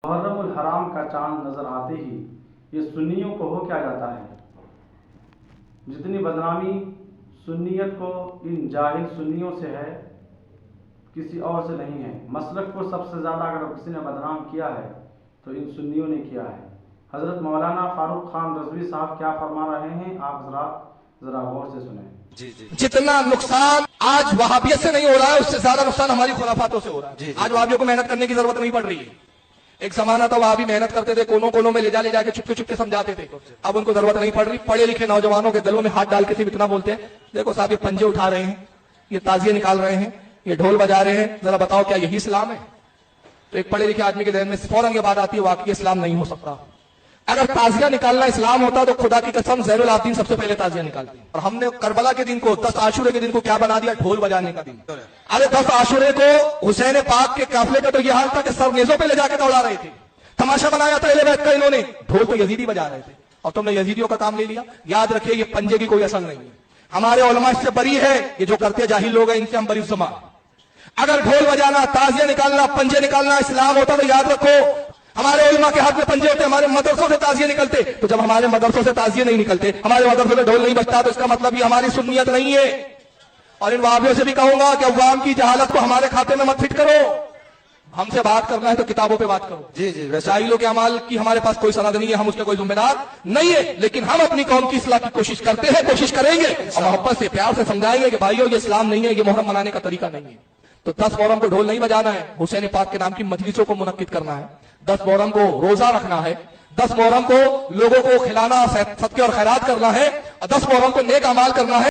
محرم الحرام کا چاند نظر آتے ہی یہ سنیوں کو ہو کیا جاتا ہے۔ جتنی بدنامی سنیت کو ان جاہل سنیوں سے ہے کسی اور سے نہیں ہے۔ مسلک کو سب سے زیادہ اگر کسی نے بدنام کیا ہے تو ان سنیوں نے کیا ہے۔ حضرت مولانا فاروق خان رضوی صاحب کیا فرما رہے ہیں، آپ حضرات ذرا غور سے سنیں۔ جتنا نقصان آج وہابیت سے نہیں ہو رہا ہے اس سے زیادہ نقصان ہماری خرافاتوں سے ہو رہا ہے۔ آج وہابیوں کو محنت کرنے کی ضرورت نہیں پڑ رہی ہے۔ ایک زمانہ تھا وہابی محنت کرتے تھے، کونوں کونوں میں لے جا کے چھپکے چھپکے سمجھاتے تھے، اب ان کو ضرورت نہیں پڑ رہی۔ پڑھے لکھے نوجوانوں کے دلوں میں ہاتھ ڈال کے صرف اتنا بولتے ہیں، دیکھو صاحب یہ پنجے اٹھا رہے ہیں، یہ تازیے نکال رہے ہیں، یہ ڈھول بجا رہے ہیں، ذرا بتاؤ کیا یہی اسلام ہے؟ تو ایک پڑھے لکھے آدمی کے ذہن میں فوراً یہ بات آتی ہے واقعی اسلام نہیں ہو سکتا۔ اگر تازیہ نکالنا اسلام ہوتا تو خدا کی قسم زین العابدین سب سے پہلے تازیہ نکالتی، اور ہم نے کربلا کے دن کو 10 عاشورے کے دن کو کیا بنا دیا؟ ڈھول بجانے کا دن۔ ارے 10 عاشورے کو حسین پاک کے قافلے کا تو یہ حال تھا کہ سر نیزوں پہ لے جا کے دوڑا رہے تھے، تماشا بنایا تھا اہل بیت کا انہوں نے، ڈھول تو یزیدی بجا رہے تھے اور تم نے یزیدیوں کا کام لے لیا۔ یاد رکھیے یہ پنجے کی کوئی اصل نہیں ہے، ہمارے علماء اس سے بری ہے، یہ جو کرتے جاہل لوگ ہیں ان سے ہم بری زمان۔ اگر ڈھول بجانا، تازیہ نکالنا، پنجے نکالنا اسلام ہوتا تو یاد رکھو ہمارے علماء کے ہاتھ میں پنجے ہوتے، ہمارے مدرسوں سے تازیے نکلتے۔ تو جب ہمارے مدرسوں سے تازیے نہیں نکلتے، ہمارے مدرسوں سے ڈھول نہیں بجتا، تو اس کا مطلب یہ ہماری سنیت نہیں ہے۔ اور ان وہابیوں سے بھی کہوں گا کہ عوام کی جہالت کو ہمارے کھاتے میں مت فٹ کرو، ہم سے بات کرنا ہے تو کتابوں پہ بات کرو۔ جاہلوں کے اعمال کی ہمارے پاس کوئی سند نہیں ہے، ہم اس کے کوئی ذمہ دار نہیں ہے، لیکن ہم اپنی قوم کی اصلاح کی کوشش کرتے ہیں، کوشش کریں گے اور محبت سے پیار سے سمجھائیں گے کہ بھائیو یہ اسلام نہیں ہے، یہ محرم منانے کا طریقہ نہیں ہے۔ تو 10 محرم کو ڈھول نہیں بجانا ہے، حسین پاک کے نام کی مجلسوں کو منعقد کرنا ہے، 10 محرم کو روزہ رکھنا ہے، 10 محرم کو لوگوں کو کھلانا، صدقے اور خیرات کرنا ہے، اور 10 محرم کو نیک اعمال کرنا ہے۔